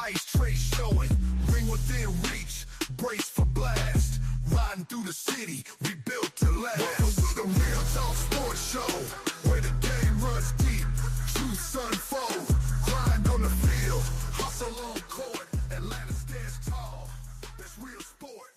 ice tray showing, ring within reach, brace for blast. Riding through the city, we built to last. Welcome to the Real Talk Sports Show, where the game runs deep, truths unfold. Grind on the field, hustle on court. Atlanta stands tall, that's real sport.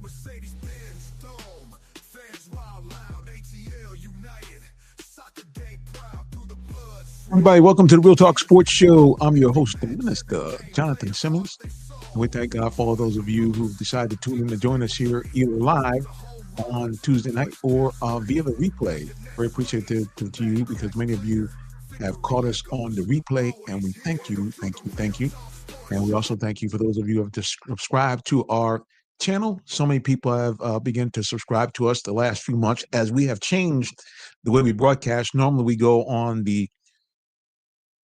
Mercedes-Benz Dome, fans wild loud, ATL united. Soccer game proud through the blood. Everybody, welcome to the Real Talk Sports Show. I'm your host, the Minister, Jonathan Simmons. And we thank God for all those of you who've decided to tune in to join us here either live on Tuesday night or via the replay. Very appreciative to you because many of you have caught us on the replay, and we thank you. And we also thank you for those of you who have just subscribed to our channel. So many people have begun to subscribe to us the last few months as we have changed the way we broadcast. Normally we go on the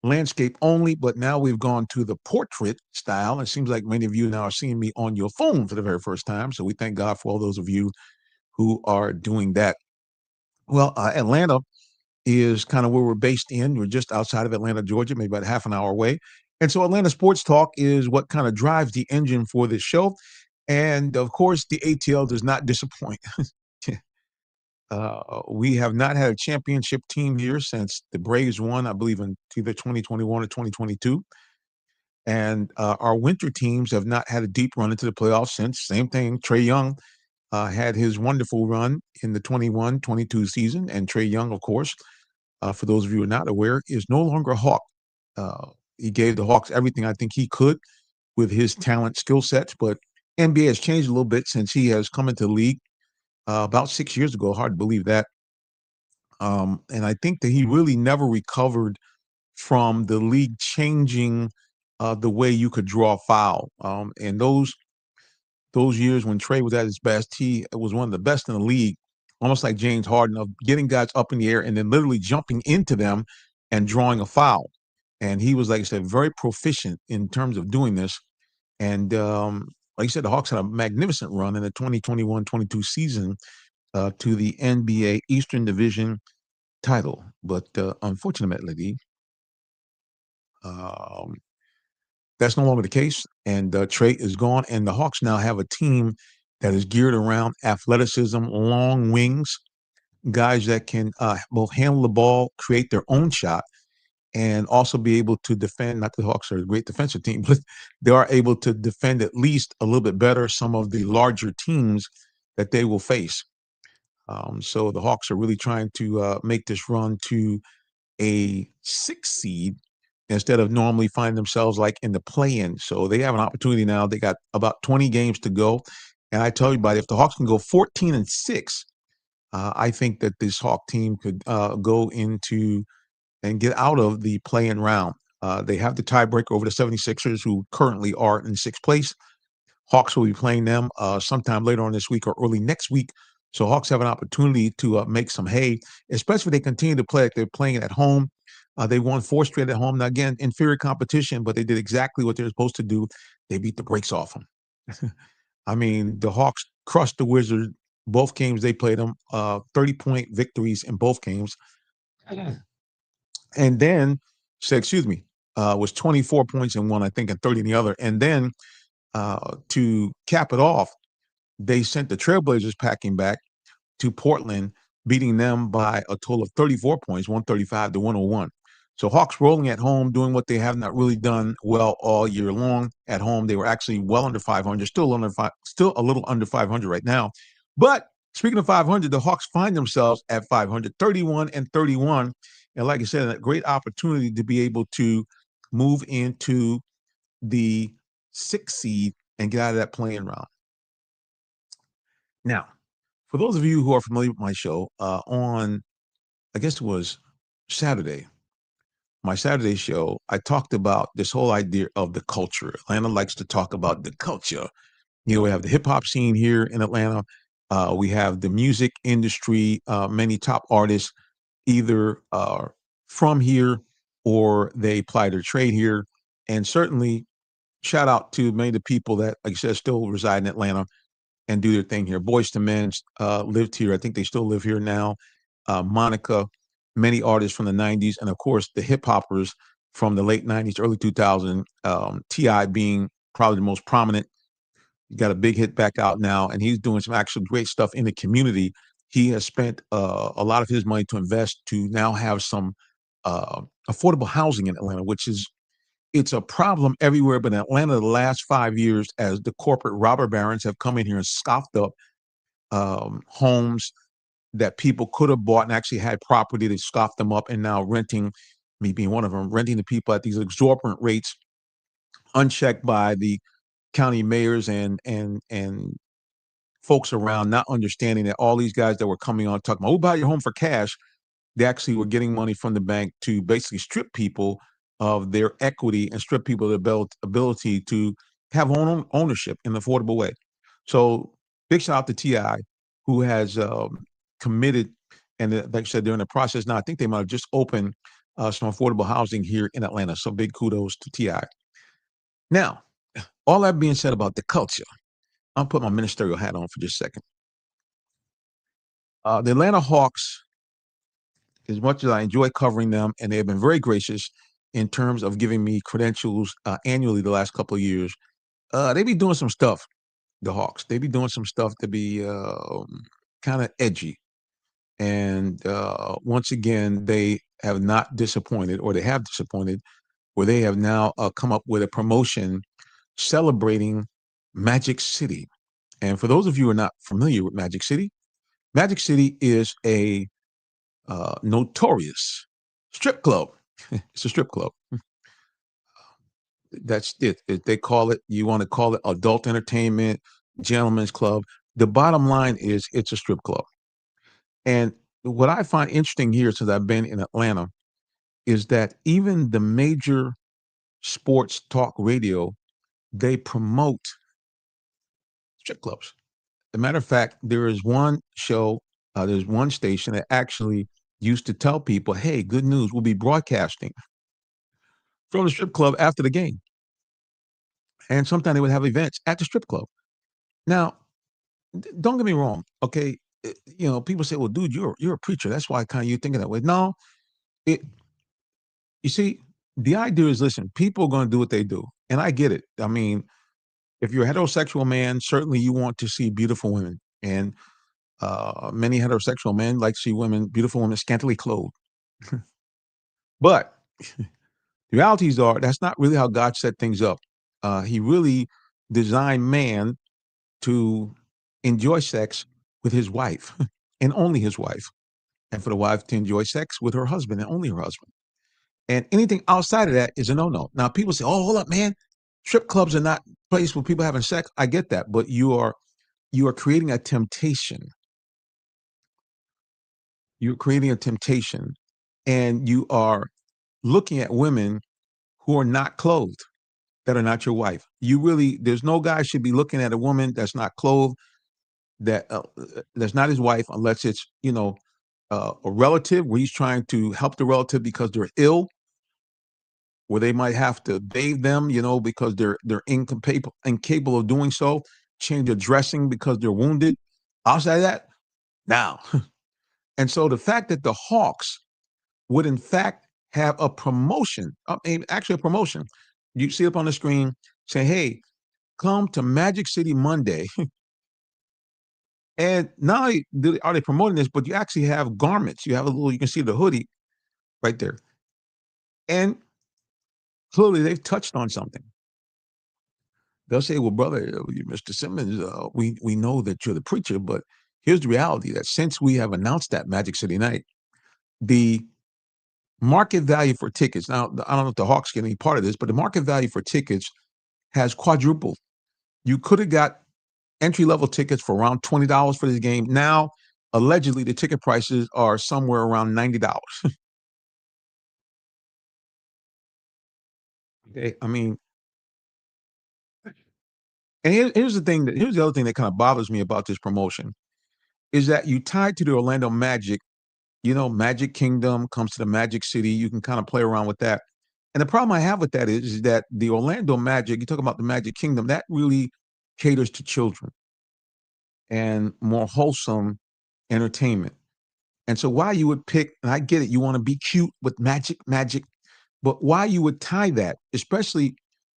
landscape only, but now we've gone to the portrait style. It seems like many of you now are seeing me on your phone for the very first time. So we thank God for all those of you who are doing that. Well, Atlanta is kind of where we're based in. We're just outside of Atlanta, Georgia, maybe about half an hour away. And so Atlanta Sports Talk is what kind of drives the engine for this show. And of course, the ATL does not disappoint. We have not had a championship team here since the Braves won, I believe, in either 2021 or 2022. And our winter teams have not had a deep run into the playoffs since. Same thing, Trae Young had his wonderful run in the 21-22 season. And Trae Young, of course, for those of you who are not aware, is no longer a Hawk. He gave the Hawks everything I think he could with his talent, skill sets. But NBA has changed a little bit since he has come into the league. About 6 years ago, hard to believe that. And I think that he really never recovered from the league changing the way you could draw a foul. And those years when Trae was at his best, he was one of the best in the league, almost like James Harden, of getting guys up in the air and then literally jumping into them and drawing a foul. And he was, like I said, very proficient in terms of doing this. And like I said, the Hawks had a magnificent run in the 2021-22 season to the NBA Eastern Division title. But unfortunately, that's no longer the case. And Trae is gone. And the Hawks now have a team that is geared around athleticism, long wings, guys that can both handle the ball, create their own shot, and also be able to defend. Not that the Hawks are a great defensive team, but they are able to defend at least a little bit better some of the larger teams that they will face. So the Hawks are really trying to make this run to a 6 seed instead of normally finding themselves like in the play-in. So they have an opportunity now. They got about 20 games to go. And I tell you, buddy, if the Hawks can go 14-6, I think that this Hawk team could go into and get out of the play-in round. They have the tiebreaker over the 76ers, who currently are in sixth place. Hawks will be playing them sometime later on this week or early next week. So Hawks have an opportunity to make some hay, especially if they continue to play like they're playing at home. They won 4 straight at home. Now, again, inferior competition, but they did exactly what they're supposed to do. They beat the brakes off them. I mean, the Hawks crushed the Wizards. Both games they played them, 30-point victories in both games. And then, was 24 points in one, I think, and 30 in the other. And then to cap it off, they sent the Trailblazers packing back to Portland, beating them by a total of 34 points, 135-101. So Hawks rolling at home, doing what they have not really done well all year long at home. They were actually well under 500, still a little under 500 right now. But speaking of 500, the Hawks find themselves at 500, 31-31. And like I said, a great opportunity to be able to move into the 6th seed and get out of that play-in round. Now, for those of you who are familiar with my show, on, I guess it was Saturday, my Saturday show, I talked about this whole idea of the culture. Atlanta likes to talk about the culture. You know, we have the hip-hop scene here in Atlanta. We have the music industry, many top artists either from here or they apply their trade here. And certainly, shout out to many of the people that, like I said, still reside in Atlanta and do their thing here. Boyz II Men lived here. I think they still live here now. Monica, many artists from the 90s, and of course, the hip hoppers from the late 90s, early 2000s, T.I. being probably the most prominent. He got a big hit back out now, and he's doing some actual great stuff in the community. He has spent a lot of his money to invest to now have some affordable housing in Atlanta, which is it's a problem everywhere. But in Atlanta, the last 5 years, as the corporate robber barons have come in here and scoffed up homes that people could have bought and actually had property, they scoffed them up and now renting, me being one of them, renting to people at these exorbitant rates, unchecked by the county mayors and folks around, not understanding that all these guys that were coming on talking about, "Oh, buy your home for cash," they actually were getting money from the bank to basically strip people of their equity and strip people of their ability to have ownership in an affordable way. So big shout out to T.I., who has committed, and like I said, they're in the process now. I think they might have just opened some affordable housing here in Atlanta. So big kudos to T.I. Now, all that being said about the culture, I'll put my ministerial hat on for just a second. The Atlanta Hawks, as much as I enjoy covering them, and they have been very gracious in terms of giving me credentials annually the last couple of years, they be doing some stuff, the Hawks. They be doing some stuff to be kind of edgy. And once again, they have not disappointed, or they have disappointed, where they have now come up with a promotion celebrating Magic City. And for those of you who are not familiar with Magic City is a notorious strip club. It's a strip club. That's it. They call it, you want to call it adult entertainment, gentlemen's club. The bottom line is it's a strip club. And what I find interesting here since I've been in Atlanta is that even the major sports talk radio, they promote strip clubs. As a matter of fact, there is one show, there's one station that actually used to tell people, "Hey, good news, we'll be broadcasting from the strip club after the game." And sometimes they would have events at the strip club. Now, don't get me wrong, okay? People say, "Well, dude, you're a preacher. That's why kind of you thinking that way." No, it. You see, the idea is, listen, people are going to do what they do, and I get it. I mean, if you're a heterosexual man, certainly you want to see beautiful women, and many heterosexual men like to see beautiful women, scantily clothed. But the realities are that's not really how God set things up. He really designed man to enjoy sex with his wife and only his wife, and for the wife to enjoy sex with her husband and only her husband. And anything outside of that is a no-no. Now, people say, "Oh, hold up, man. Strip clubs are not place where people having sex." I get that, but you are creating a temptation. You're creating a temptation, and you are looking at women who are not clothed, that are not your wife. There's no guy should be looking at a woman that's not clothed, that's not his wife, unless it's a relative where he's trying to help the relative because they're ill, where they might have to bathe them, because they're incapable of doing so, change their dressing because they're wounded. Outside of that, now. And so the fact that the Hawks would in fact have a promotion, actually a promotion, you see up on the screen, say, "Hey, come to Magic City Monday." And not only are they promoting this, but you actually have garments. You have you can see the hoodie right there. And clearly they've touched on something. They'll say, "Well, brother, Mr. Simmons, we know that you're the preacher, but here's the reality that since we have announced that Magic City night, the market value for tickets," now, I don't know if the Hawks get any part of this, but the market value for tickets has quadrupled. You could have got entry-level tickets for around $20 for this game. Now, allegedly, the ticket prices are somewhere around $90. Okay, I mean, and here's the other thing that kind of bothers me about this promotion is that you tied to the Orlando Magic. Magic Kingdom comes to the Magic City. You can kind of play around with that. And the problem I have with that is that the Orlando Magic, you talk about the Magic Kingdom, that really caters to children and more wholesome entertainment. And so why you would pick, and I get it, you want to be cute with magic, But why you would tie that, especially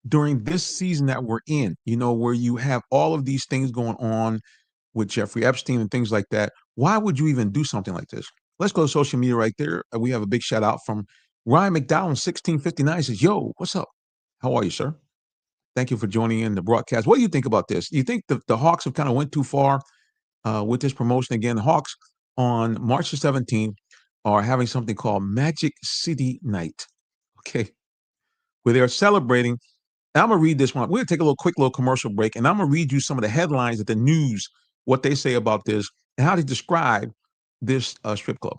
during this season that we're in, where you have all of these things going on with Jeffrey Epstein and things like that. Why would you even do something like this? Let's go to social media right there. We have a big shout out from Ryan McDowell, 1659 says, "Yo, what's up? How are you, sir? Thank you for joining in the broadcast. What do you think about this? You think the Hawks have kind of went too far with this promotion? Again, the Hawks on March the 17th are having something called Magic City Night, okay, where they're celebrating. And I'm going to read this one. We're going to take a quick little commercial break, and I'm going to read you some of the headlines at the news, what they say about this, and how they describe this strip club.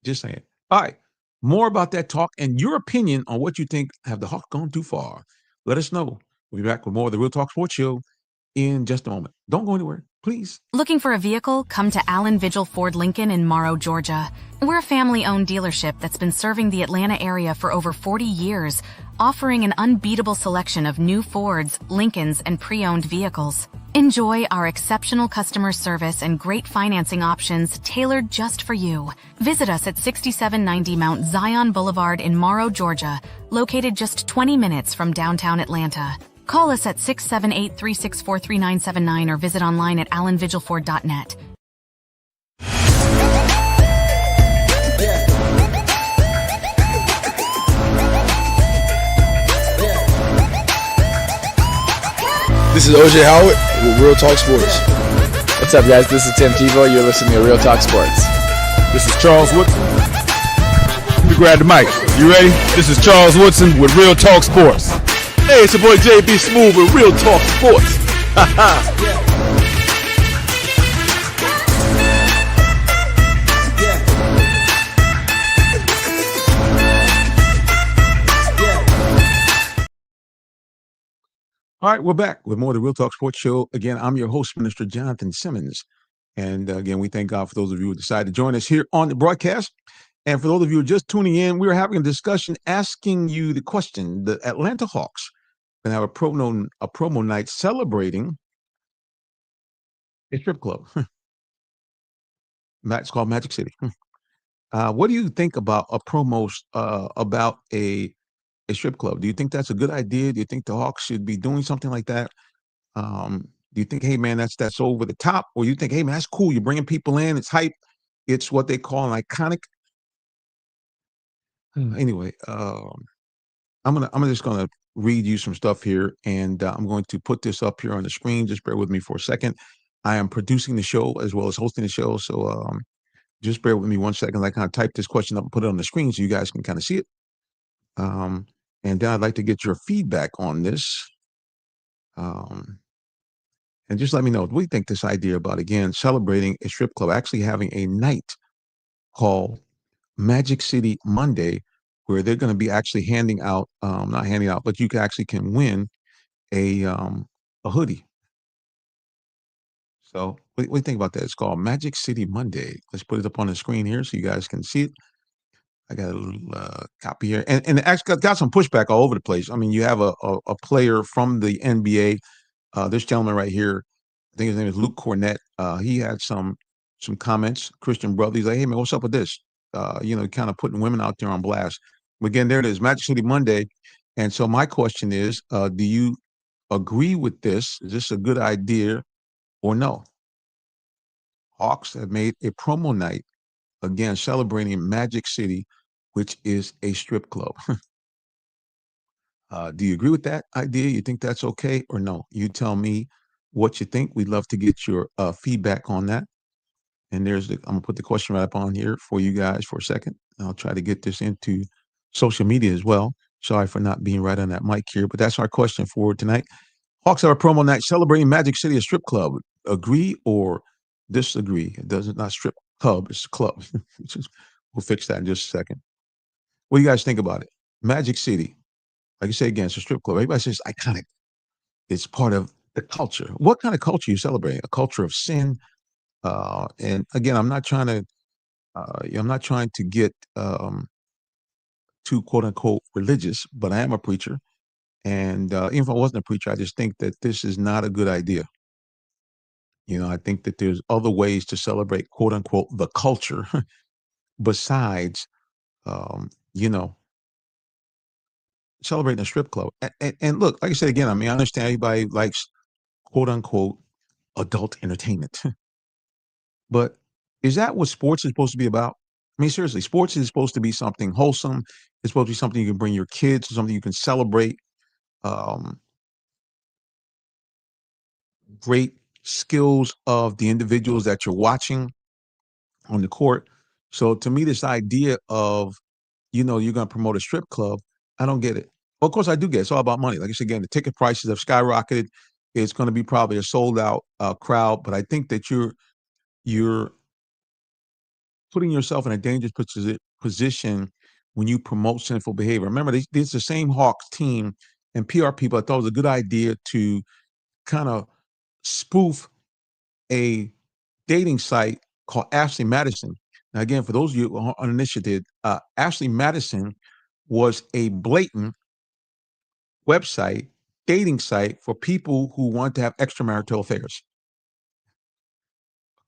Just saying. All right. More about that talk and your opinion on what you think. Have the Hawks gone too far? Let us know. We'll be back with more of the Real Talk Sports Show in just a moment. Don't go anywhere, please. Looking for a vehicle? Come to Allen Vigil Ford Lincoln in Morrow, Georgia. We're a family-owned dealership that's been serving the Atlanta area for over 40 years, offering an unbeatable selection of new Fords, Lincolns, and pre-owned vehicles. Enjoy our exceptional customer service and great financing options tailored just for you. Visit us at 6790 Mount Zion Boulevard in Morrow, Georgia, located just 20 minutes from downtown Atlanta. Call us at 678-364-3979 or visit online at allenvigilford.net. This is OJ Howard with Real Talk Sports. What's up, guys? This is Tim Tebow. You're listening to Real Talk Sports. This is Charles Woodson. You grab the mic. You ready? This is Charles Woodson with Real Talk Sports. Hey, it's your boy JB Smooth with Real Talk Sports. All right, we're back with more of the Real Talk Sports Show. Again, I'm your host, Minister Jonathan Simmons. And again, we thank God for those of you who decided to join us here on the broadcast. And for those of you who are just tuning in, we're having a discussion asking you the question. The Atlanta Hawks going to have a promo night celebrating a strip club. It's called Magic City. What do you think about a promo about a strip club? Do you think that's a good idea? Do you think the Hawks should be doing something like that? Do you think, hey man, that's over the top, or you think, hey man, that's cool? You're bringing people in. It's hype. It's what they call an iconic. Anyway, I'm just gonna read you some stuff here, and I'm going to put this up here on the screen. Just bear with me for a second. I am producing the show as well as hosting the show, so just bear with me 1 second. I kind of type this question up and put it on the screen so you guys can kind of see it. And then I'd like to get your feedback on this. And just let me know, what do you think this idea about, again, celebrating a strip club, actually having a night called Magic City Monday, where they're going to be actually handing out, not handing out, but you can win a hoodie. So what do you think about that? It's called Magic City Monday. Let's put it up on the screen here so you guys can see it. I got a little copy here, and it actually got some pushback all over the place. I mean, you have a player from the NBA. This gentleman right here, I think his name is Luke Cornett. He had some comments. Christian brother, he's like, "Hey man, what's up with this?" Kind of putting women out there on blast. But again, there it is, Magic City Monday. And so my question is, do you agree with this? Is this a good idea or no? Hawks have made a promo night, again, celebrating Magic City, which is a strip club. Do you agree with that idea? You think that's okay or no? You tell me what you think. We'd love to get your feedback on that. And I'm gonna put the question right up on here for you guys for a second. I'll try to get this into social media as well. Sorry for not being right on that mic here, but that's our question for tonight. Hawks have a promo night celebrating Magic City, a strip club. Agree or disagree? It doesn't, not strip club, it's a club. We'll fix that in just a second. What do you guys think about it? Magic City, like I say again, it's a strip club. Everybody says iconic. It's part of the culture. What kind of culture are you celebrating? A culture of sin? And again, I'm not trying to get too quote unquote religious, but I am a preacher. And even if I wasn't a preacher, I just think that this is not a good idea. I think that there's other ways to celebrate quote unquote the culture besides, celebrating a strip club. And look, like I said again, I mean, I understand everybody likes quote unquote adult entertainment, but is that what sports is supposed to be about? I mean, seriously, sports is supposed to be something wholesome. It's supposed to be something you can bring your kids, something you can celebrate. Um, Great skills of the individuals that you're watching on the court. So to me, this idea of, you're going to promote a strip club, I don't get it. Well, of course, I do get it. It's all about money. Like I said, again, the ticket prices have skyrocketed. It's going to be probably a sold out crowd, but I think that you're putting yourself in a dangerous position when you promote sinful behavior. Remember, this is the same Hawks team and PR people. I thought it was a good idea to kind of spoof a dating site called Ashley Madison. Now, again, for those of you uninitiated, Ashley Madison was a blatant website, dating site for people who want to have extramarital affairs.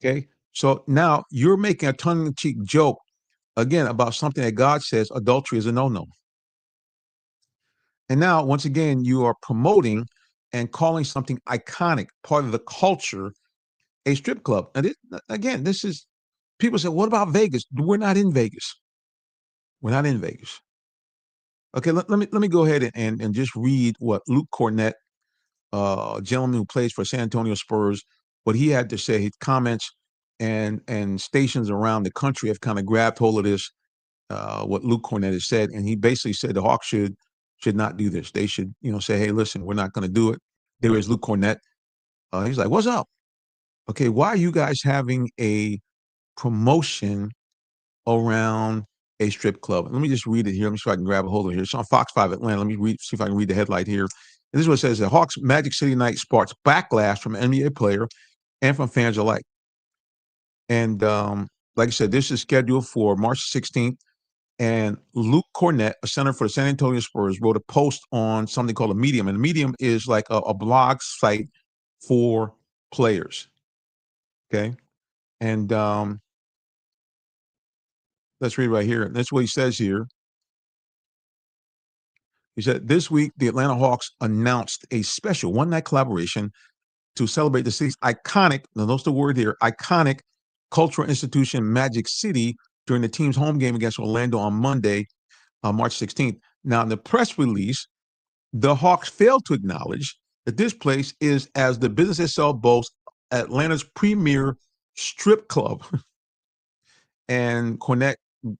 Okay. So now you're making a tongue in cheek joke again about something that God says adultery is a no no. And now, once again, you are promoting and calling something iconic, part of the culture, a strip club. And again, this is, people say, what about Vegas? We're not in Vegas. We're not in Vegas. Okay, let me go ahead and just read what Luke Cornett, a gentleman who plays for San Antonio Spurs, what he had to say. His comments and stations around the country have kind of grabbed hold of this, what Luke Cornett has said, and he basically said the Hawks should not do this. They should, say, hey, listen, we're not going to do it. There is Luke Cornett. He's like, what's up? Okay, why are you guys having a promotion around a strip club? Let me just read it here. Let me see if I can grab a hold of it here. It's on Fox 5 Atlanta. Let me see if I can read the headline here. And this is what it says: the Hawks Magic City night sparks backlash from an NBA player and from fans alike. And like I said, this is scheduled for March 16th. And Luke Cornett, a center for the San Antonio Spurs, wrote a post on something called a Medium. And a Medium is like a blog site for players. Okay. And let's read right here. That's what he says here. He said, this week, the Atlanta Hawks announced a special one-night collaboration to celebrate the city's iconic, now notice the word here, iconic cultural institution, Magic City, during the team's home game against Orlando on Monday, March 16th. Now, in the press release, the Hawks failed to acknowledge that this place is, as the business itself boasts, Atlanta's premier strip club. And Cornett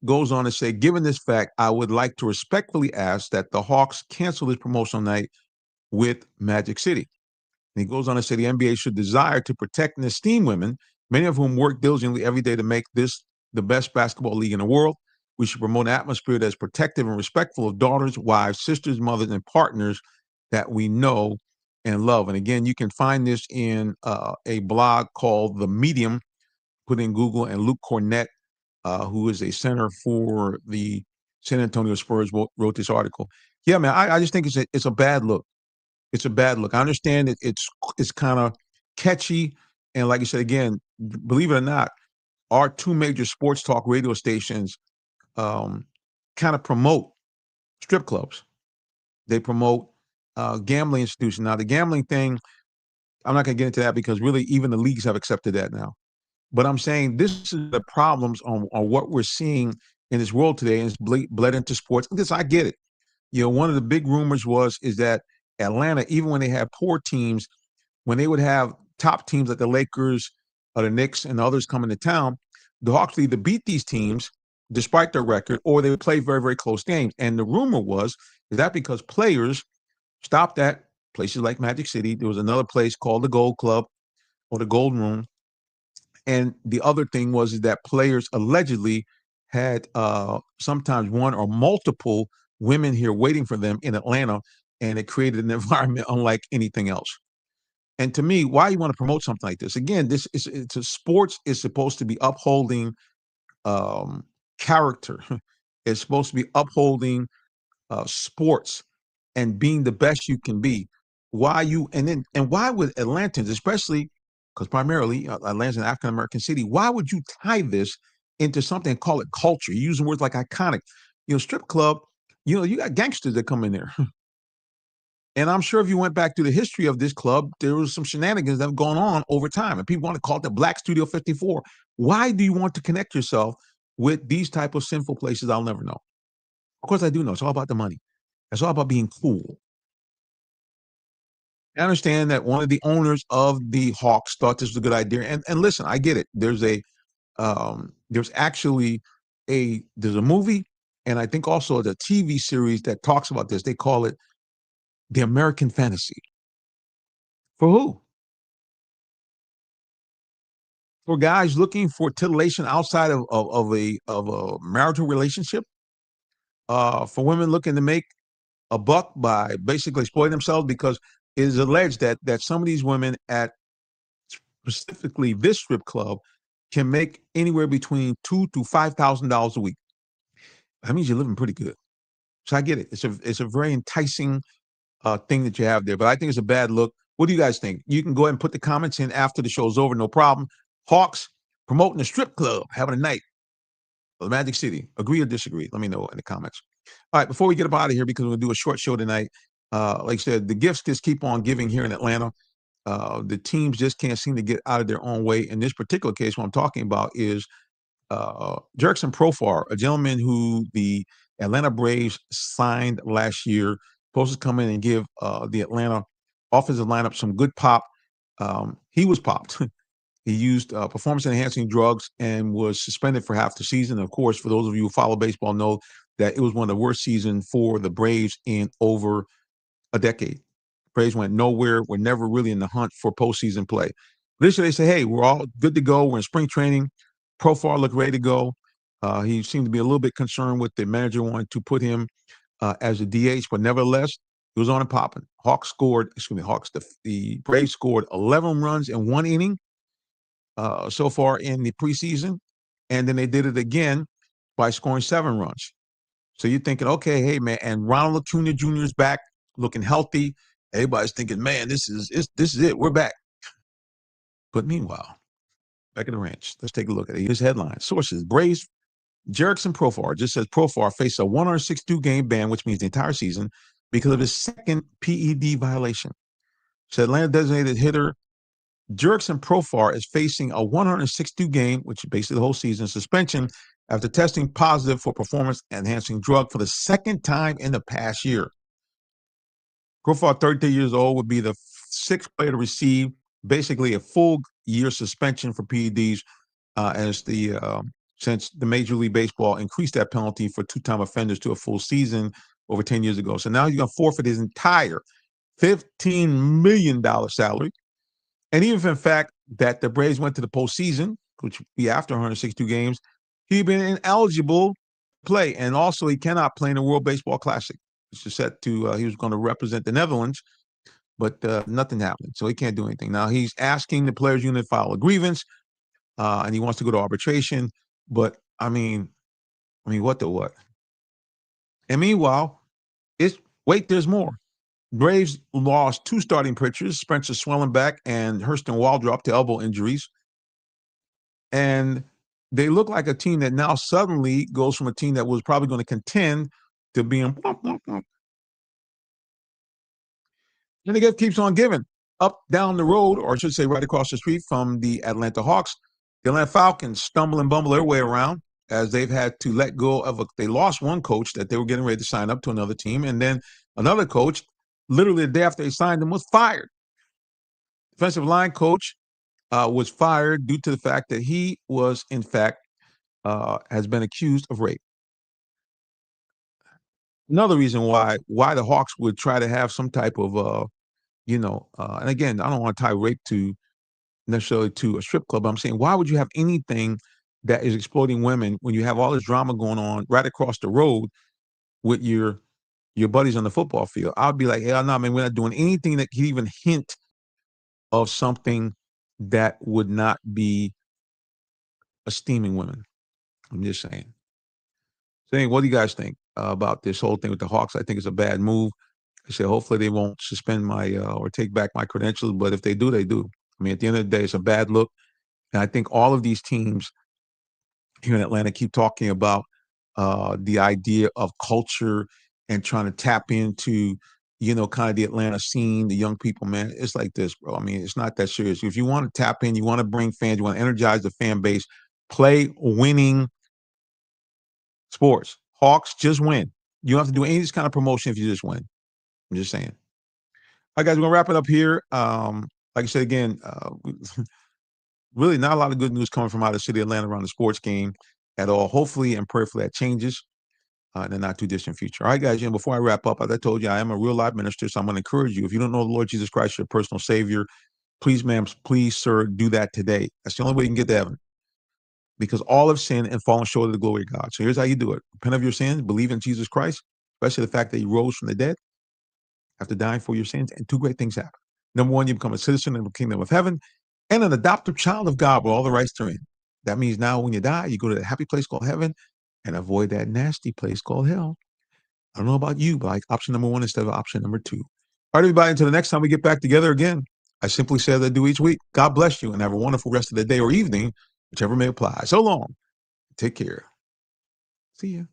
goes on to say, given this fact, I would like to respectfully ask that the Hawks cancel this promotional night with Magic City. And he goes on to say the NBA should desire to protect and esteem women, many of whom work diligently every day to make this the best basketball league in the world. We should promote an atmosphere that is protective and respectful of daughters, wives, sisters, mothers, and partners that we know and love. And again, you can find this in a blog called The Medium. Put in Google, and Luke Cornett, who is a center for the San Antonio Spurs, wrote this article. Yeah, man, I just think it's a bad look. It's a bad look. I understand that it's kind of catchy, and like I said again, believe it or not, our two major sports talk radio stations kind of promote strip clubs. They promote gambling institutions. Now, the gambling thing, I'm not going to get into that because really even the leagues have accepted that now. But I'm saying this is the problems on what we're seeing in this world today, and it's bled into sports. This, I get it. One of the big rumors is that Atlanta, even when they had poor teams, when they would have top teams like the Lakers or the Knicks and others coming to town, the Hawks would either beat these teams despite their record, or they would play very, very close games. And the rumor is that because players stopped at places like Magic City, there was another place called the Gold Club or the Gold Room. And the other thing is that players allegedly had sometimes one or multiple women here waiting for them in Atlanta, and it created an environment unlike anything else. And to me, why you want to promote something like this? Again, sports is supposed to be upholding character. It's supposed to be upholding sports and being the best you can be. Why would Atlantans, especially because primarily Atlanta's an African American city, why would you tie this into something and call it culture? You're using words like iconic. Strip club, you got gangsters that come in there. And I'm sure if you went back to the history of this club, there was some shenanigans that have gone on over time. And people want to call it the Black Studio 54. Why do you want to connect yourself with these type of sinful places? I'll never know. Of course, I do know. It's all about the money. It's all about being cool. I understand that one of the owners of the Hawks thought this was a good idea. And listen, I get it. There's actually there's a movie, and I think also the TV series that talks about this. They call it The American Fantasy. For who? For guys looking for titillation outside of a marital relationship. For women looking to make a buck by basically exploiting themselves, because it is alleged that some of these women at specifically this strip club can make anywhere between $2,000 to $5,000 a week. That means you're living pretty good. So I get it. It's a very enticing thing that you have there, but I think it's a bad look. What do you guys think? You can go ahead and put the comments in after the show's over, no problem. Hawks promoting a strip club, having a night. Magic City. Agree or disagree? Let me know in the comments. All right, before we get up out of here, because we're going to do a short show tonight, like I said, the gifts just keep on giving here in Atlanta. The teams just can't seem to get out of their own way. In this particular case, what I'm talking about is Jurickson Profar, a gentleman who the Atlanta Braves signed last year, supposed to come in and give the Atlanta offensive lineup some good pop. He was popped. He used performance-enhancing drugs and was suspended for half the season. Of course, for those of you who follow baseball know that it was one of the worst seasons for the Braves in over a decade. Braves went nowhere. We're never really in the hunt for postseason play. This year they say, hey, we're all good to go. We're in spring training. Profar looked ready to go. He seemed to be a little bit concerned with the manager wanting to put him as a DH, but nevertheless, he was on and popping. The Braves scored 11 runs in one inning so far in the preseason, and then they did it again by scoring 7 runs. So you're thinking, okay, hey, man, and Ronald Acuna Jr. is back, looking healthy. Everybody's thinking, man, this is it. We're back. But meanwhile, back at the ranch, let's take a look at it. Here's headline. Sources, Braves, Jurickson Profar, just says Profar faced a 162-game ban, which means the entire season, because of his second PED violation. So Atlanta designated hitter Jurickson Profar is facing a 162-game, which is basically the whole season, suspension after testing positive for performance-enhancing drug for the second time in the past year. Profar, 33 years old, would be the 6th player to receive basically a full year suspension for PEDs since the Major League Baseball increased that penalty for 2-time offenders to a full season over 10 years ago. So now he's going to forfeit his entire $15 million salary. And even if, in fact, that the Braves went to the postseason, which would be after 162 games, he'd been ineligible to play. And also, he cannot play in the World Baseball Classic. It's set to, he was going to represent the Netherlands, but nothing happened. So he can't do anything. Now, he's asking the players' unit to file a grievance, and he wants to go to arbitration. But, I mean, what the what? And meanwhile, there's more. Braves lost 2 starting pitchers, Spencer Swellenback and Hurston Waldrop, to elbow injuries. And they look like a team that now suddenly goes from a team that was probably going to contend to being and the gift keeps on giving. Up down the road, or I should say right across the street from the Atlanta Hawks, the Atlanta Falcons stumble and bumble their way around as they've had to let go of they lost one coach that they were getting ready to sign up to another team, and then another coach, literally the day after they signed him, was fired. Defensive line coach was fired due to the fact that he was, in fact, has been accused of rape. Another reason why the Hawks would try to have some type of, and again, I don't want to tie rape to necessarily to a strip club. I'm saying, why would you have anything that is exploiting women when you have all this drama going on right across the road with your buddies on the football field? I'd be like, hell no, man, we're not doing anything that could even hint of something that would not be esteeming women. I'm just saying. So, what do you guys think about this whole thing with the Hawks? I think it's a bad move. I say, hopefully they won't suspend my or take back my credentials, but if they do, they do. I mean, at the end of the day, it's a bad look. And I think all of these teams here in Atlanta keep talking about the idea of culture and trying to tap into, kind of the Atlanta scene, the young people, man. It's like this, bro. I mean, it's not that serious. If you want to tap in, you want to bring fans, you want to energize the fan base, play winning sports. Hawks, just win. You don't have to do any of this kind of promotion if you just win. I'm just saying. All right, guys, we're going to wrap it up here. Like I said, again, really not a lot of good news coming from out of the city of Atlanta around the sports game at all. Hopefully and prayerfully that changes in the not too distant future. All right, guys, before I wrap up, as I told you, I am a real life minister, so I'm going to encourage you. If you don't know the Lord Jesus Christ, your personal Savior, please, ma'am, please, sir, do that today. That's the only way you can get to heaven. Because all have sinned and fallen short of the glory of God. So here's how you do it. Repent of your sins, believe in Jesus Christ, especially the fact that he rose from the dead after dying for your sins, and two great things happen. Number one, you become a citizen in the kingdom of heaven and an adopted child of God with all the rights therein. That means now when you die, you go to the happy place called heaven and avoid that nasty place called hell. I don't know about you, but I like option number one instead of option number two. All right, everybody, until the next time we get back together again, I simply say as I do each week, God bless you and have a wonderful rest of the day or evening, whichever may apply. So long. Take care. See ya.